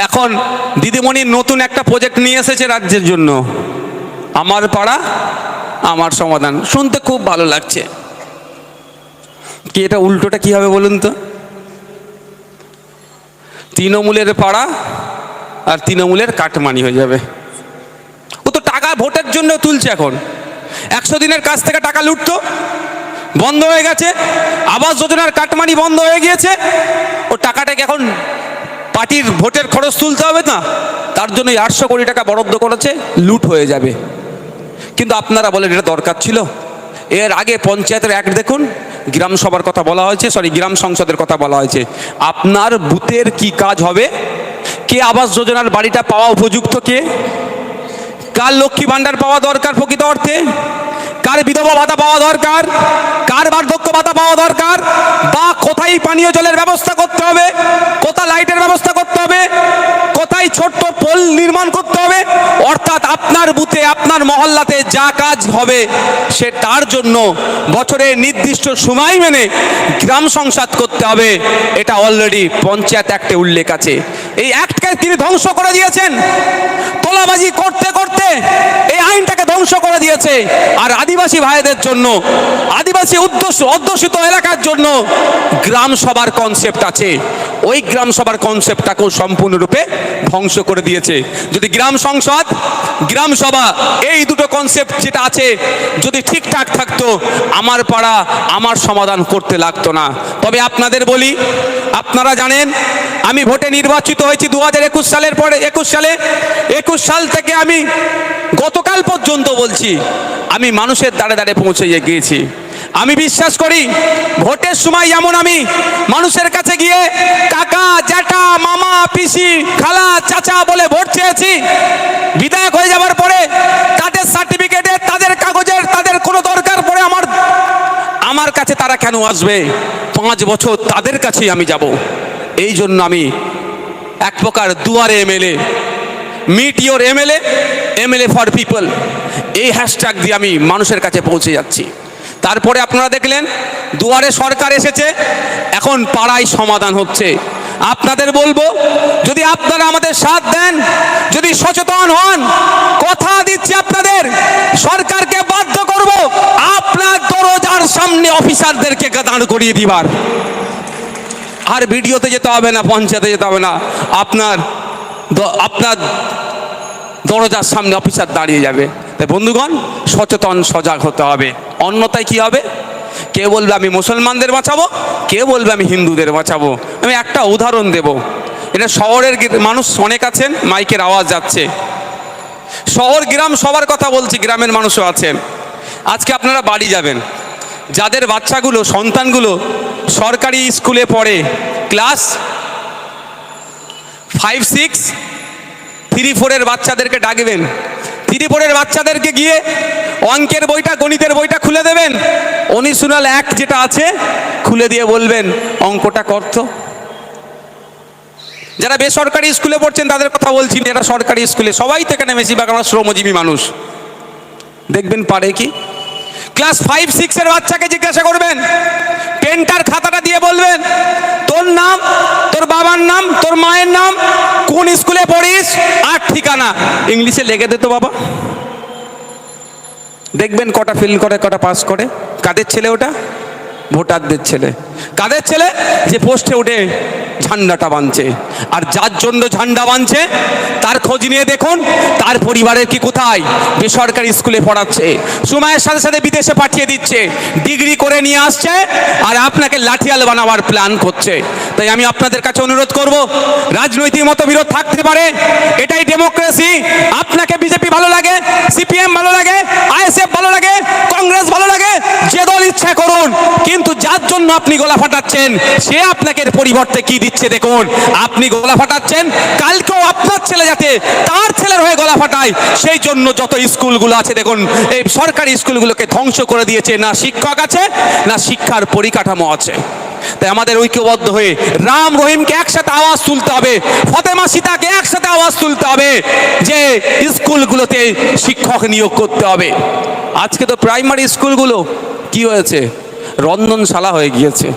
এখন দিদিমণির নতুন একটা প্রজেক্ট নিয়ে এসেছে রাজ্যের জন্য, আমার পাড়া আমার সমাধান। শুনতে খুব ভালো লাগছে, কি এটা উল্টোটা কি হবে বলুন তো? তৃণমূলের পাড়া আর তৃণমূলের কাটমানি হয়ে যাবে। ও তো টাকা ভোটের জন্য তুলছে। এখন 100 দিনের কাছ থেকে টাকা লুটতো, বন্ধ হয়ে গেছে। আবাস যোজনার কাটমানি বন্ধ হয়ে গিয়েছে। ও টাকাটাকে এখন পার্টির ভোটের খরচ তুলতে হবে না, তার জন্য 800 কোটি টাকা বরাদ্দ করেছে, লুট হয়ে যাবে। কিন্তু আপনারা বলেন এটা দরকার ছিল? এর আগে পঞ্চায়েতের অ্যাক্ট দেখুন, গ্রাম সভার কথা বলা হয়েছে, গ্রাম সংসদের কথা বলা হয়েছে। আপনার বুথের কি কাজ হবে, কে আবাস যোজনার বাড়িটা পাওয়া উপযুক্ত, কে কার লক্ষ্মী ভাণ্ডার পাওয়া দরকার প্রকৃত অর্থে, কার বিধবা ভাতা পাওয়া দরকার, কার বার্ধক্য ভাতা পাওয়া দরকার, বা কোথায় পানীয় জলের ব্যবস্থা করতে হবে, কোথায় লাইটের ব্যবস্থা করতে হবে, কোথায় ছোট্ট পোল নির্মাণ করতে হবে। অর্থাৎ আপনার বুথে আপনার মহল্লাতে যা কাজ হবে সে তার জন্য বছরের নির্দিষ্ট সময় মেনে গ্রাম সংসদ করতে হবে। এটা অলরেডি পঞ্চায়েত অ্যাক্টে উল্লেখ আছে। এই অ্যাক্টকে তিনি ধ্বংস করে দিয়েছেন। তোলাবাজি করতে করতে এই আইনটাকে ধ্বংস করে দিয়েছে। আর আদিবাসী ভাইদের জন্য, আদিবাসী অধ্যুষিত এলাকার জন্য গ্রাম সভার কনসেপ্ট আছে, ওই গ্রাম সভার কনসেপ্টটাকেও সম্পূর্ণরূপে ধ্বংস করে দিয়েছে। যদি গ্রাম সংসদ, গ্রাম সভা, এই দুটো কনসেপ্ট যেটা আছে যদি ঠিকঠাক থাকতো, আমার পাড়া আমার সমাধান করতে লাগতো না। তবে আপনাদের বলি, আপনারা জানেন আমি ভোটে নির্বাচিত হয়েছি 2021 সালের পরে। 21 সাল থেকে আমি গতকাল পর্যন্ত বলছি, আমি মানুষের দ্বারে দ্বারে পৌঁছে গিয়েছি। আমি বিশ্বাস করি ভোটের সময় যেমন আমি মানুষের কাছে গিয়ে কাকা, জ্যাঠা, মামা, পিসি, খালা, চাচা বলে ভোট চেয়েছি, বিধায়ক হয়ে যাওয়ার পরে তাদের সার্টিফিকেটের, তাদের কাগজের, তাদের কোনো দরকার পড়ে আমার কাছে তারা কেন আসবে? 5 বছর তাদের কাছেই আমি যাব। এই জন্য আমি এক প্রকার দুয়ারে MLA, meet your MLA, MLA for people, এই হ্যাশট্যাগ দিয়ে আমি মানুষের কাছে পৌঁছে যাচ্ছি। তারপরে আপনারা দেখলেন দুয়ারে সরকার এসেছে, এখন পাড়ায় সমাধান হচ্ছে। আপনাদের বলবো, যদি আপনারা আমাদের সাথ দেন, যদি সচেতন হন, কথা দিচ্ছি আপনাদের, সরকারকে বাধ্য করব আপনার দরজার সামনে অফিসারদেরকে দাঁড় করিয়ে দিবার। আর ভিডিওতে যেতে হবে না, পঞ্চায়েতে যেতে হবে না, আপনার দরজার সামনে অফিসার দাঁড়িয়ে যাবে। তাই বন্ধুগণ, সচেতন সজাগ হতে হবে, অন্যথায় কি হবে? কে বলবে আমি মুসলমানদের বাঁচাবো, কে বলবে আমি হিন্দুদের বাঁচাবো। আমি একটা উদাহরণ দেব। এটা শহরের মানুষ অনেক আছেন, মাইকের আওয়াজ যাচ্ছে। শহর গ্রাম সবার কথা বলছি, গ্রামের মানুষও আছেন। আজকে আপনারা বাড়ি যাবেন, যাদের বাচ্চাগুলো, সন্তানগুলো সরকারি স্কুলে পড়ে, ক্লাস 5, 6, 3, 4 বাচ্চাদেরকে ডাকবেন। 3, 4 বাচ্চাদেরকে গিয়ে অঙ্কের বইটা, গণিতের বইটা খুলে দেবেন, অনুশীলন 1 যেটা আছে খুলে দিয়ে বলবেন অঙ্কটা করতো। যারা বেসরকারি স্কুলে পড়ছেন তাদের কথা বলছি, যারা সরকারি স্কুলে, সবাই তো এখানে বেশিরভাগ আমরা শ্রমজীবী মানুষ, দেখবেন পারে কি? ক্লাস 5, 6 বাচ্চাকে জিজ্ঞাসা করবেন, পেনটার খাতাটা দিয়ে বলবেন তোর নাম, তোর বাবার নাম, তোর মায়ের নাম, কোন স্কুলে পড়িস, আর ঠিকানা ইংলিশে লেগে দে তো বাবা। দেখবেন কটা ফেল করে, কটা পাস করে। কাদের ছেলে ওটা? ভোটারদের ছেলে। কাদের ছেলে? যে পোস্টে উঠে ঝান্ডাটা বাঁধছে। আর যার জন্য ঝান্ডা বাঁধছে তার খোঁজ নিয়ে দেখুন তার পরিবারের কি কোথায়। বেসরকারি স্কুলে পড়াচ্ছে, সময়ের সাথে সাথে বিদেশে পাঠিয়ে দিচ্ছে, ডিগ্রি করে নিয়ে আসছে, আর আপনাকে লাঠিয়াল বানাবার প্ল্যান করছে। তাই আমি আপনাদের কাছে অনুরোধ করব, রাজনৈতিক মতবিরোধ থাকতে পারে, এটাই ডেমোক্রেসি। আপনাকে বিজেপি ভালো লাগে, সিপিএম ভালো লাগে, আইএসএফ ভালো লাগে, কংগ্রেস ভালো লাগে, যে দল ইচ্ছা করুন, কিন্তু যার জন্য আপনি গলা ফাটাচ্ছেন সে আপনাকে পরিবর্তে কি দিচ্ছে দেখুন। আপনি গলা ফাটাচ্ছেন, কালকেও আপনার ছেলে যাতে তার ছেলের হয়ে গলা ফাটায়, সেই জন্য যত স্কুলগুলো আছে দেখুন, এই সরকারি স্কুলগুলোকে ধ্বংস করে দিয়েছে। না শিক্ষক আছে, না শিক্ষার পরিকাঠামো আছে। তাই আমাদের ঐক্যবদ্ধ হয়ে রাম রহিমকে একসাথে আওয়াজ তুলতে হবে, ফতেমা সীতাকে একসাথে আওয়াজ তুলতে হবে যে স্কুলগুলোতে শিক্ষক নিয়োগ করতে হবে। আজকে তো প্রাইমারি স্কুলগুলো কি হয়েছে, রন্ধনশালা হয়ে গিয়েছে।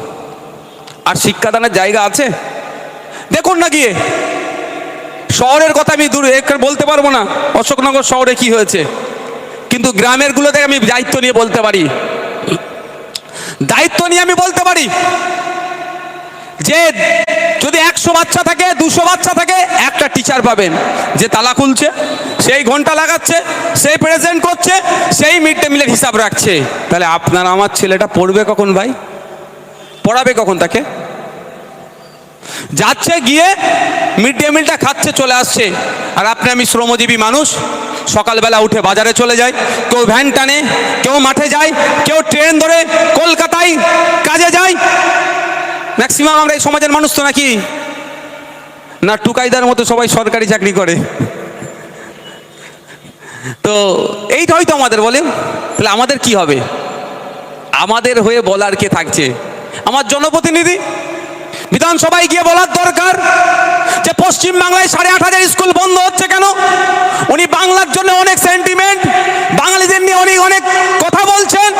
আর শিক্ষাদানের জায়গা আছে? দেখুন না গিয়ে, শহরের কথা আমি বলতে পারবো না, অশোকনগর শহরে কি হয়েছে, কিন্তু গ্রামের গুলোতে আমি দায়িত্ব নিয়ে বলতে পারি, আমি বলতে পারি যে যদি 100 বাচ্চা থাকে, 200 বাচ্চা থাকে, একটা টিচার পাবেন যে তালা খুলছে, সেই ঘন্টা লাগাচ্ছে, সেই প্রেজেন্ট করছে, সেই মিড ডে মিলের হিসাব রাখছে। তাহলে আপনার আমার ছেলেটা পড়বে কখন ভাই? পড়াবে কখন তাকে? যাচ্ছে গিয়ে মিড ডে মিলটা খাচ্ছে, চলে আসছে। আর আপনি আমি শ্রমজীবী মানুষ, সকালবেলা উঠে বাজারে চলে যায়, কেউ ভ্যান টানে, কেউ মাঠে যায়, কেউ ট্রেন ধরে কলকাতায় কাজে যায়। ম্যাক্সিমাম আমরা এই সমাজের মানুষ তো নাকি না টুকাইদার মতো সবাই সরকারি চাকরি করে। তো এইটা হয়তো আমাদের বলে, তাহলে আমাদের কি হবে? আমাদের হয়ে বলার কে থাকছে? আমার জনপ্রতিনিধি বিধানসভায় গিয়ে বলার দরকার যে পশ্চিম বাংলায় 8,500 স্কুল বন্ধ হচ্ছে কেন? উনি বাংলার জন্য অনেক সেন্টিমেন্ট, বাঙালিদের নিয়ে উনি অনেক কথা বলছেন,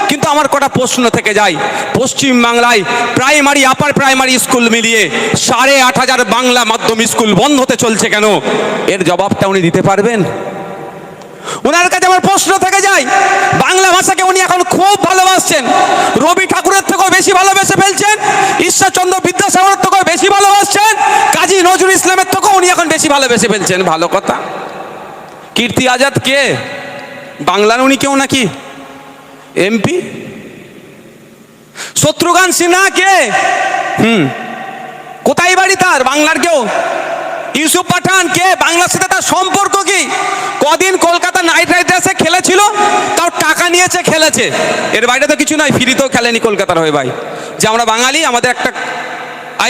কিন্তু আমার কটা প্রশ্ন থেকে যায়। পশ্চিম বাংলায় প্রাইমারি আপার প্রাইমারি স্কুল মিলিয়ে 8,500 বাংলা মাধ্যম স্কুল বন্ধ হতে চলছে কেন? এর জবাবটা উনি দিতে পারবেন? ওনার কাছে আমার প্রশ্ন থেকে যায়। বাংলা ভাষাকে উনি এখন খুব ভালোবাসছেন, রবি ঠাকুরের থেকেও বেশি ভালোবেসে ফেলছেন, ঈশ্বরচন্দ্র বিদ্যাসাগরের থেকেও বেশি ভালোবাসছেন, কাজী নজরুল ইসলামের থেকেও উনি এখন বেশি ভালোবেসে ফেলছেন। ভালো কথা। কীর্তি আজাদ কে? বাংলার উনি কেউ নাকি এমপি? শত্রুঘ্ন সিনহা কে? কোথায় বাড়ি তার? বাংলার কেউ? ইউসুফ পাঠান কে? বাংলার সাথে তার সম্পর্ক কি? কদিন কলকাতা নাইট রাইডার্সে খেলেছিল, তাও টাকা নিয়েছে, খেলেছে, এর বাইরে তো কিছু নয়। ফ্রিতেও খেলেনি কলকাতার হয়ে ভাই। যে আমরা বাঙালি, আমাদের একটা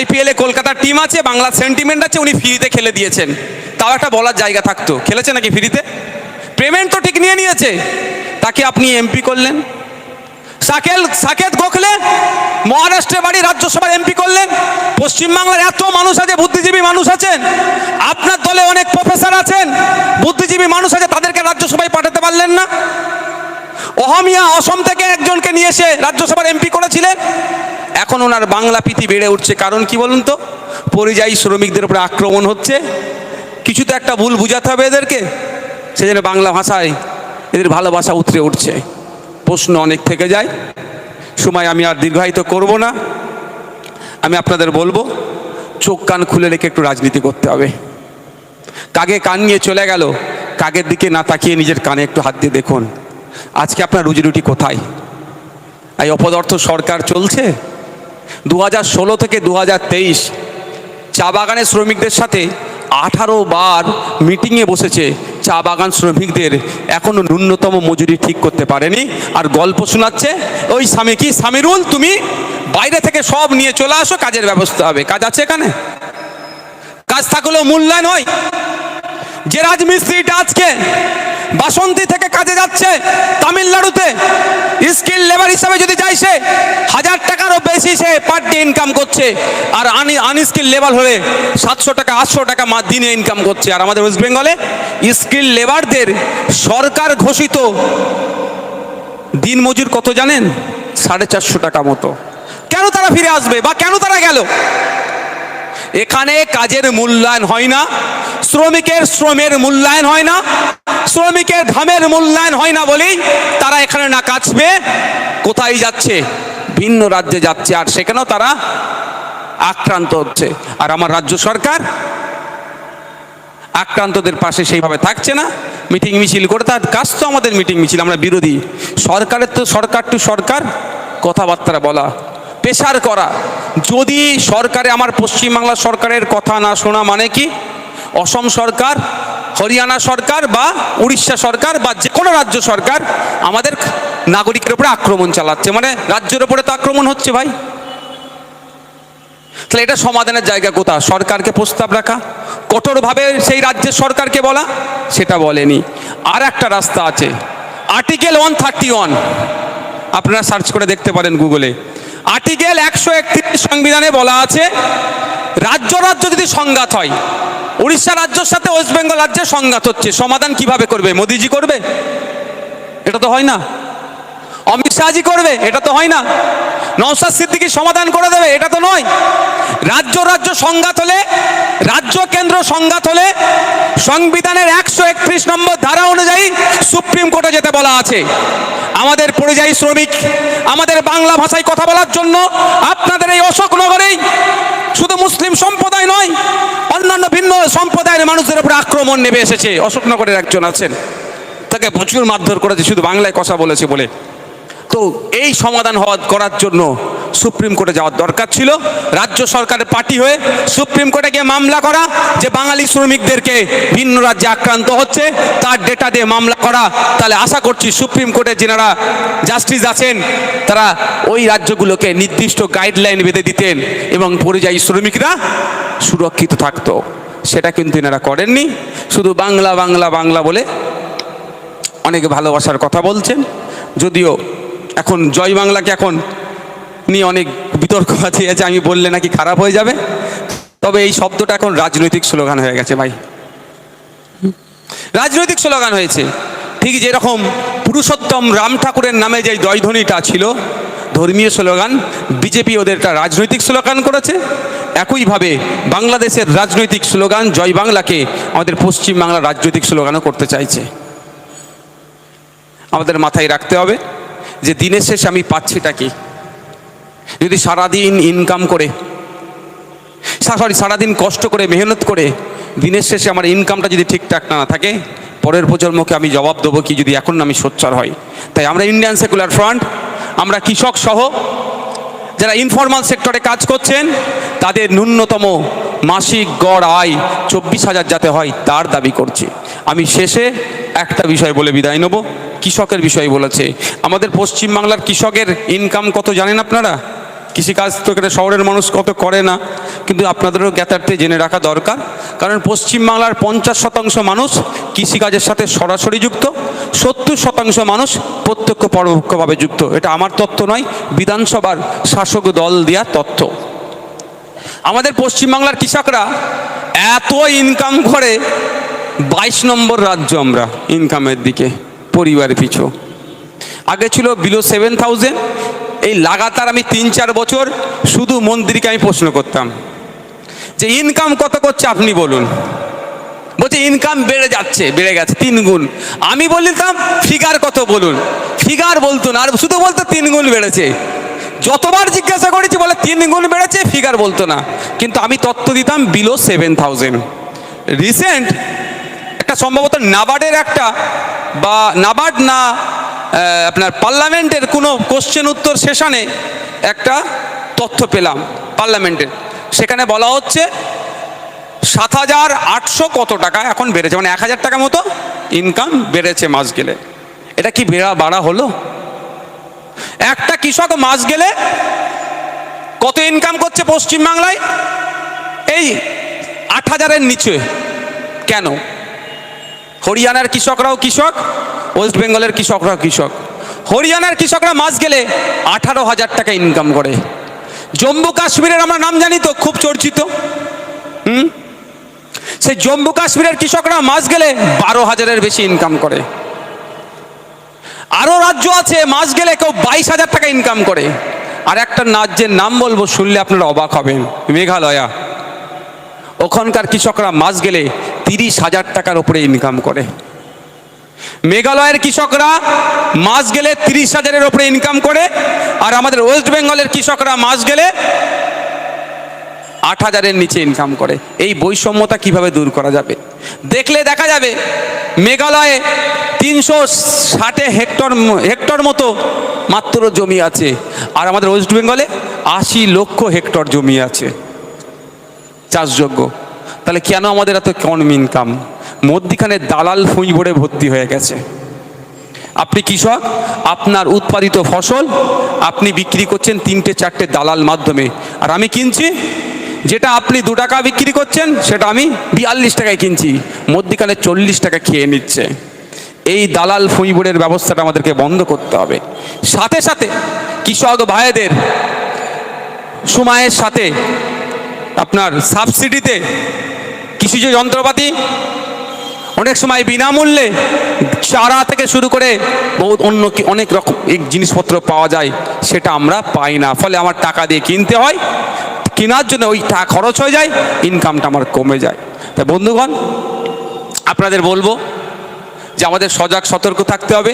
IPL এ কলকাতার টিম আছে, বাংলার সেন্টিমেন্ট আছে, উনি ফ্রিতে খেলে দিয়েছেন, তাও একটা বলার জায়গা থাকতো। খেলেছে নাকি ফ্রিতে? পেমেন্ট তো ঠিক নিয়ে নিয়েছে, তাকে আপনি এমপি করলেন। সাকেত গোখলে মহারাষ্ট্রে বাড়ি, রাজ্যসভার এমপি করলেন। পশ্চিমবাংলার এত মানুষ আছে, বুদ্ধিজীবী মানুষ আছেন, আপনার দলে অনেক প্রফেসর আছেন, বুদ্ধিজীবী মানুষ আছে, তাদেরকে রাজ্যসভায় পাঠাতে পারলেন না। অহমিয়া অসম থেকে একজনকে নিয়ে এসে রাজ্যসভার এমপি করেছিলেন। এখন ওনার বাংলা প্রীতি বেড়ে উঠছে, কারণ কি বলুন তো? পরিযায়ী শ্রমিকদের উপরে আক্রমণ হচ্ছে, কিছু তো একটা ভুল বুঝাতে হবে এদেরকে, সেজন্য বাংলা ভাষায় এদের ভালোবাসা উতরে উঠছে। প্রশ্ন অনেক থেকে যায়, সময় আমি আর দীর্ঘায়িত করব না। আমি আপনাদের বলবো, চোখ কান খুলে রেখে একটু রাজনীতি করতে হবে। কাকে কান নিয়ে চলে গেল, কাকের দিকে না তাকিয়ে নিজের কানে একটু হাত দিয়ে দেখুন, আজকে আপনার রুজি রুটি কোথায়? এই অপদার্থ সরকার চলছে। 2016 থেকে 2023 চা বাগানের শ্রমিকদের সাথে 18 বার মিটিংয়ে বসেছে। চা বাগান শ্রমিকদের এখনো ন্যূনতম মজুরি ঠিক করতে পারেনি, আর গল্প শোনাচ্ছে ওই সামিরুল, তুমি বাইরে থেকে সব নিয়ে চলে আসো, কাজের ব্যবস্থা হবে। কাজ আছে এখানে? কাজ থাকলেও মূল্যায়ন হয়। যে রাজমিস্ত্রিটা আজকে বাসন্তী থেকে কাজে যাচ্ছে তামিলনাড়ুতে, স্কিল লেবার হিসাবে যদি যায়, সে 1000 টাকারও বেশি সে পার ডে ইনকাম করছে, আর আনস্কিল লেবার হলে 700 টাকা 800 টাকা দিনে ইনকাম করছে। আর আমাদের ওয়েস্ট বেঙ্গলে স্কিল লেবারদের সরকার ঘোষিত দিন মজুর কত জানেন? 450 টাকা মতো। কেন তারা ফিরে আসবে, বা কেন তারা গেল? এখানে কাজের মূল্যায়ন হয় না, শ্রমিকের শ্রমের মূল্যায়ন হয় না, শ্রমিকের ঘামের মূল্যায়ন হয় না বলেই তারা এখানে না কাজ পেয়ে কোথায় যাচ্ছে? ভিন্ন রাজ্যে যাচ্ছে, আর সেখানেও তারা আক্রান্ত হচ্ছে। আর আমার রাজ্য সরকার আক্রান্তদের পাশে সেইভাবে থাকছে না, মিটিং মিছিল করে। তার কাজ তো আমাদের মিটিং মিছিল, আমরা বিরোধী সরকারের তো সরকার টু সরকার কথাবার্তা বলা, প্রেশার করা। যদি সরকারে আমার পশ্চিমবাংলা সরকারের কথা না শোনা মানে কি? অসম সরকার, হরিয়ানা সরকার বা উড়িষ্যা সরকার বা যে কোনো রাজ্য সরকার আমাদের নাগরিকের উপরে আক্রমণ চালাচ্ছে, মানে রাজ্যের উপরে তো আক্রমণ হচ্ছে ভাই। তাহলে এটা সমাধানের জায়গা কোথা? সরকারকে প্রস্তাব রাখা, কঠোরভাবে সেই রাজ্যের সরকারকে বলা, সেটা বলেনি। আর একটা রাস্তা আছে, আর্টিকেল 131, আপনারা সার্চ করে দেখতে পারেন গুগলে। আর্টিকেল 131 সংবিধানে বলা আছে, রাজ্য যদি সংঘাত হয়, উড়িষ্যা রাজ্যের সাথে ওয়েস্ট বেঙ্গল রাজ্যের সংঘাত হচ্ছে, সমাধান কিভাবে করবে? মোদিজি করবে? এটা তো হয় না। অমিত শাহজি করবে, এটা তো হয় না। নওশাদ সিদ্দিকী সমাধান করে দেবে, এটা তো নয়। রাজ্য রাজ্য সংঘাত হলে, রাজ্য কেন্দ্র সংঘাত হলে সংবিধানের 131 নম্বর ধারা অনুযায়ী সুপ্রিম কোর্টে যেতে বলা আছে। আমাদের পরিযায়ী শ্রমিক, আমাদের বাংলা ভাষায় কথা বলার জন্য আপনাদের এই অশোকনগরেই শুধু মুসলিম সম্প্রদায় নয়, অন্যান্য ভিন্ন সম্প্রদায়ের মানুষদের উপর আক্রমণ নেমে এসেছে। অশোকনগরের একজন আছেন, তাকে প্রচুর মারধর করেছে শুধু বাংলায় কথা বলেছে বলে। তো এই সমাধান করার জন্য সুপ্রিম কোর্টে যাওয়ার দরকার ছিল। রাজ্য সরকারের পার্টি হয়ে সুপ্রিম কোর্টে গিয়ে মামলা করা, যে বাঙালি শ্রমিকদেরকে ভিন্ন রাজ্যে আক্রান্ত হচ্ছে তার ডেটা দিয়ে মামলা করা। তাহলে আশা করছি সুপ্রিম কোর্টে যেনারা জাস্টিস আছেন তারা ওই রাজ্যগুলোকে নির্দিষ্ট গাইডলাইন বেঁধে দিতেন এবং পরিযায়ী শ্রমিকরা সুরক্ষিত থাকতো। সেটা কিন্তু এনারা করেননি। শুধু বাংলা বাংলা বাংলা বলে অনেকে ভালোবাসার কথা বলছেন। যদিও এখন জয় বাংলাকে এখন নিয়ে অনেক বিতর্ক আছে, আমি বললে নাকি খারাপ হয়ে যাবে। তবে এই শব্দটা এখন রাজনৈতিক স্লোগান হয়ে গেছে ভাই, রাজনৈতিক স্লোগান হয়েছে। ঠিক যেরকম পুরুষোত্তম রাম ঠাকুরের নামে যে জয়ধ্বনিটা ছিল ধর্মীয় স্লোগান, বিজেপি ওদেরটা রাজনৈতিক স্লোগান করেছে। একইভাবে বাংলাদেশের রাজনৈতিক স্লোগান জয় বাংলাকে আমাদের পশ্চিম বাংলার রাজনৈতিক স্লোগানও করতে চাইছে। আমাদের মাথায় রাখতে হবে যে দিনের শেষে আমি পাচ্ছিটা কি। যদি সারাদিন ইনকাম করে, সারাদিন কষ্ট করে মেহনত করে দিনের শেষে আমার ইনকামটা যদি ঠিকঠাক না থাকে, পরের প্রজন্মকে আমি জবাব দেবো কি যদি এখন আমি সোচ্চার হই। তাই আমরা ইন্ডিয়ান সেকুলার ফ্রন্ট, আমরা কৃষক সহ যারা ইনফরমাল সেক্টরে কাজ করছেন তাদের ন্যূনতম মাসিক গড় আয় 24,000 যাতে হয় তার দাবি করছি। আমি শেষে একটা বিষয় বলে বিদায় নেব, কৃষকের বিষয় বলেছে। আমাদের পশ্চিমবাংলার কৃষকের ইনকাম কত জানেন আপনারা? কৃষিকাজ তো এখানে শহরের মানুষ কত করে না, কিন্তু আপনাদেরও জ্ঞাতার্থে জেনে রাখা দরকার। কারণ পশ্চিমবাংলার 50% মানুষ কৃষিকাজের সাথে সরাসরি যুক্ত, 70% মানুষ প্রত্যক্ষ পরোক্ষভাবে যুক্ত। এটা আমার তথ্য নয়, বিধানসভার শাসক দল দেওয়া তথ্য। আমাদের পশ্চিমবাংলার কৃষকরা এত ইনকাম করে, 22 নম্বর রাজ্য আমরা ইনকামের দিকে পরিবার পিছু। আগে ছিল বিলো 7,000। এই লাগাতার আমি 3-4 বছর শুধু মন্ত্রীকে আমি প্রশ্ন করতাম যে ইনকাম কত করছে আপনি বলুন। বলছে ইনকাম বেড়ে যাচ্ছে, বেড়ে গেছে 3 গুণ। আমি বলতাম ফিগার কত বলুন, ফিগার বলতো না, আর শুধু বলতো 3 গুণ বেড়েছে। যতবার জিজ্ঞাসা করেছি বলে 3 গুণ বেড়েছে, ফিগার বলতো না। কিন্তু আমি তথ্য দিতাম বিলো 7,000। রিসেন্ট একটা সম্ভবত নাবার্ডের একটা বা নাবার্ড না আপনার পার্লামেন্টের কোনো কোশ্চেন উত্তর সেশনে একটা তথ্য পেলাম পার্লামেন্টের। সেখানে বলা হচ্ছে 7,800 কত টাকা এখন বেড়েছে, মানে 1,000 টাকা মতো ইনকাম বেড়েছে মাস গেলে। এটা কি বাড়া হলো? একটা কৃষক মাস গেলে কত ইনকাম করছে পশ্চিমবাংলায়? এই 8,000-এর নিচে। কেন? হরিয়ানার কৃষকরাও কৃষক, ওয়েস্ট বেঙ্গলের কৃষকরাও কৃষক। হরিয়ানার কৃষকরা মাস গেলে 18,000 টাকা ইনকাম করে। জম্মু কাশ্মীরের আমরা নাম জানি তো, খুব চর্চিত। সেই জম্মু কাশ্মীরের কৃষকরা মাস গেলে 12,000-এর বেশি ইনকাম করে। আরও রাজ্য আছে মাস গেলে কেউ 22,000 টাকা ইনকাম করে। আর একটা রাজ্যের নাম বলবো, শুনলে আপনারা অবাক হবেন, মেঘালয়া। ওখানকার কৃষকরা মাস গেলে 30,000 টাকার উপরে ইনকাম করে। মেঘালয়ের কৃষকরা মাস গেলে 30,000-এর উপরে ইনকাম করে। আর আমাদের ওয়েস্ট বেঙ্গলের কৃষকরা মাস গেলে 8,000-এর নিচে ইনকাম করে। এই বৈষম্যতা কিভাবে দূর করা যাবে? দেখলে দেখা যাবে মেঘালয়ে 360 হেক্টর মতো মাত্র জমি আছে, আর আমাদের ওয়েস্ট বেঙ্গলে 80 লক্ষ হেক্টর জমি আছে চাষযোগ্য। তাহলে কেন আমাদের এত কম ইনকাম? মধ্যিখানে দালাল ফুঁইবড়ে ভর্তি হয়ে গেছে। আপনি কৃষক, আপনার উৎপাদিত ফসল আপনি বিক্রি করছেন 3-4টে দালাল মাধ্যমে, আর আমি কিনছি যেটা আপনি 2 টাকা বিক্রি করছেন সেটা আমি 42 টাকায় কিনছি, মধ্যিখানে 40 টাকা খেয়ে নিচ্ছে। এই দালাল ফুঁইবড়ের ব্যবস্থাটা আমাদেরকে বন্ধ করতে হবে। সাথে সাথে কৃষক ভাইদের সময়ের সাথে আপনার সাবসিডিতে কৃষিজ যন্ত্রপাতি অনেক সময় বিনামূল্যে চারা থেকে শুরু করে বহুত অন্য অনেক রকম জিনিসপত্র পাওয়া যায়, সেটা আমরা পাই না, ফলে আমার টাকা দিয়ে কিনতে হয়, কেনার জন্য ওই টাকা খরচ হয়ে যায়, ইনকামটা আমার কমে যায়। তাই বন্ধুগণ, আপনাদের বলবো যে আমাদের সজাগ সতর্ক থাকতে হবে।